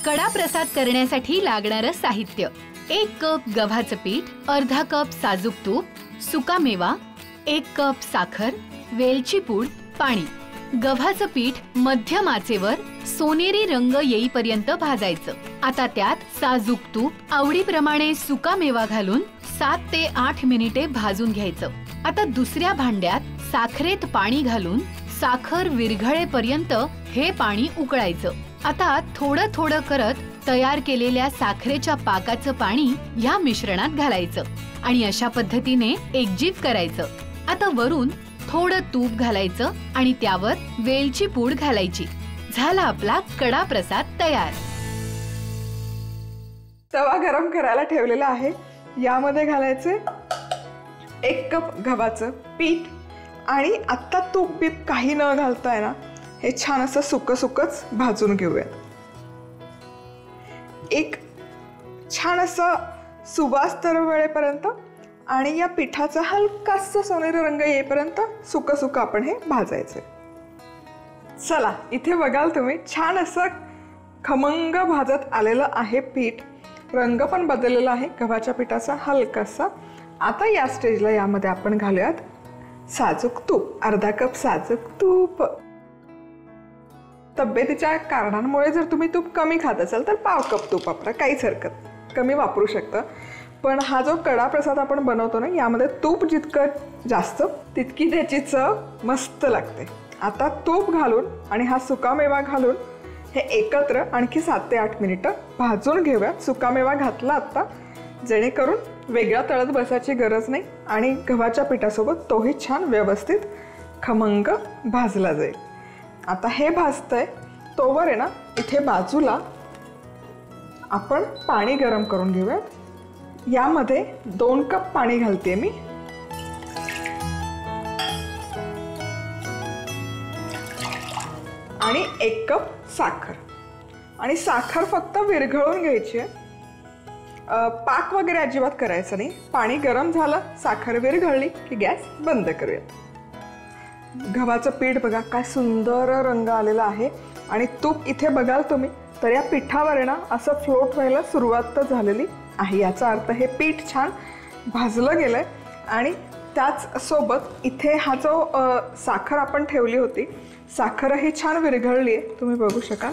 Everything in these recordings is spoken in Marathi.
कडा प्रसाद करण्यासाठी लागणारं साहित्य: 1 कप गव्हाचं पीठ, अर्धा कप साजूक तूप, सुका मेवा, 1 कप साखर, वेलची पूड, पाणी. गव्हाचं पीठ मध्यम आचेवर सोनेरी रंग येईपर्यंत भाजायचं. आता त्यात साजूक तूप, आवडीप्रमाणे सुका मेवा घालून 7 ते 8 मिनिटे भाजून घ्यायचं. आता दुसऱ्या भांड्यात साखरेत पाणी घालून साखर विरघळेपर्यंत हे पाणी उकळायचं. आता थोडं थोडं करत तयार केलेल्या साखरेच्या पाकाचं पाणी या मिश्रणात घालायचं आणि अशा पद्धतीने एकजीव करायचं. आता वरून थोडं तूप घालायचं आणि त्यावर वेलची पूड घालायची. झाला आपला कडा प्रसाद तयार. तवा गरम करायला ठेवलेला आहे. यामध्ये घालायचे 1 कप गव्हाचं पीठ आणि आता तूप बीप काही न घालताय ना, हे छान असं सुकं सुकंच भाजून घेऊयात. एक छान असं सुवास तरवळेपर्यंत आणि या पिठाचा हलकासा सोनेरी रंग येईपर्यंत सुकं सुकं आपण हे भाजायचं. चला, इथे बघाल तुम्ही छान असं खमंग भाजत आलेलं आहे पीठ. रंग पण बदललेला आहे गव्हाच्या पिठाचा हलकासा. आता या स्टेजला यामध्ये आपण घालूयात साजूक तूप. अर्धा कप साजूक तूप. तब्येतीच्या कारणांमुळे जर तुम्ही तूप कमी खात असाल तर पाव कप तूप वापरा, काहीच हरकत, कमी वापरू शकता. पण हा जो कडा प्रसाद आपण बनवतो ना, यामध्ये तूप जितकं जास्त तितकी त्याची चव मस्त लागते. आता तूप घालून आणि हा सुकामेवा घालून हे एकत्र आणखी 7 ते 8 मिनिटं भाजून घेऊयात. सुकामेवा घातला आता, जेणेकरून वेगळा तळत बसायची गरज नाही आणि गव्हाच्या पिठासोबत तोही छान व्यवस्थित खमंग भाजला जाईल. आता हे भाजतंय तोवर आहे ना, इथे बाजूला आपण पाणी गरम करून घेऊयात. यामध्ये 2 कप पाणी घालते मी. आणि 1 कप साखर. आणि साखर फक्त विरघळून घ्यायची आहे, पाक वगैरे अजिबात करायचं नाही. पाणी गरम झालं, साखर विरघळली की गॅस बंद करूयात. गव्हाचं पीठ बघा काय सुंदर रंग आलेला आहे आणि तूप इथे बघाल तुम्ही तर या पिठावर आहे ना असं फ्लोट व्हायला सुरुवात तर झालेली आहे. याचा अर्थ हे पीठ छान भाजलं गेलंय. आणि त्याच सोबत इथे हा जो साखर आपण ठेवली होती, साखरही छान विरघळली आहे, तुम्ही बघू शकाल.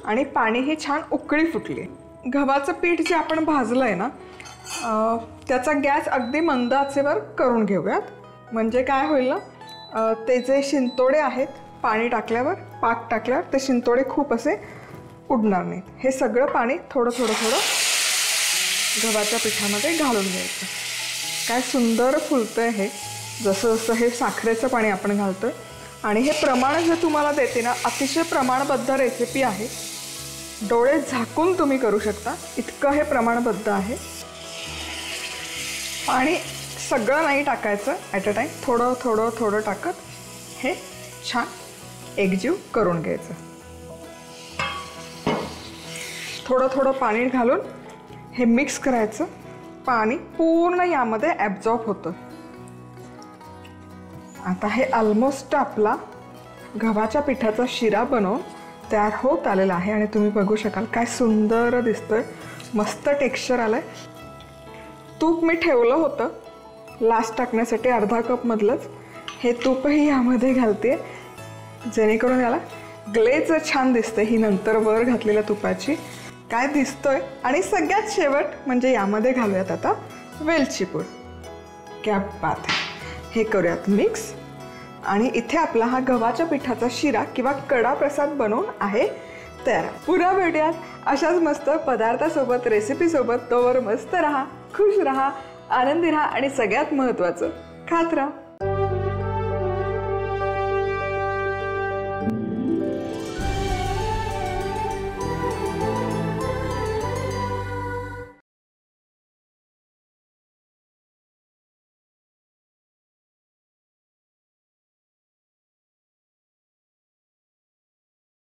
आणि पाणीही छान उकळी फुटली. गव्हाचं पीठ जे आपण भाजलं आहे ना, त्याचा गॅस अगदी मंद आचेवर करून घेऊयात. म्हणजे काय होईल ना, ते जे शिंतोडे आहेत पाणी टाकल्यावर, पाक टाकल्यावर ते शिंतोडे खूप असे उडणार नाहीत. हे सगळं पाणी थोडं थोडं थोडं गव्हाच्या पिठामध्ये घालून घ्यायचं. काय सुंदर फुलतंय हे, जसं जसं हे साखरेचं पाणी आपण घालतोय. आणि हे प्रमाण जे तुम्हाला देते ना, अतिशय प्रमाणबद्ध रेसिपी आहे. डोळे झाकून तुम्ही करू शकता, इतकं हे प्रमाणबद्ध आहे. पाणी सगळं नाही टाकायचं ॲट अ टाईम, थोडं थोडं थोडं टाकत हे छान एकजीव करून घ्यायचं. थोडं थोडं पाणी घालून हे मिक्स करायचं. पाणी पूर्ण यामध्ये ॲब्झॉर्ब होतं. आता हे ऑलमोस्ट आपला गव्हाच्या पिठाचा शिरा बनवून तयार होत आलेला आहे. आणि तुम्ही बघू शकाल काय सुंदर दिसतोय, मस्त टेक्स्चर आलंय. तूप मी ठेवलं होतं लास्ट टाकण्यासाठी, अर्धा कपमधलंच हे तूपही यामध्ये घालते, जेणेकरून याला ग्लेज छान दिसते ही नंतर वर घातलेल्या तुपाची. काय दिसतोय. आणि सगळ्यात शेवट म्हणजे यामध्ये घालूयात आता वेलची पूड. क्या बात आहे. हे करूयात मिक्स. आणि इथे आपला हा गव्हाच्या पिठाचा शिरा किंवा कडा प्रसाद बनवून आहे तयार. पुन्हा भेटूयात अशाच मस्त पदार्थासोबत, रेसिपीसोबत. तोवर मस्त राहा, खुश राहा, आनंदी राहा आणि सगळ्यात महत्त्वाचं खात राहा.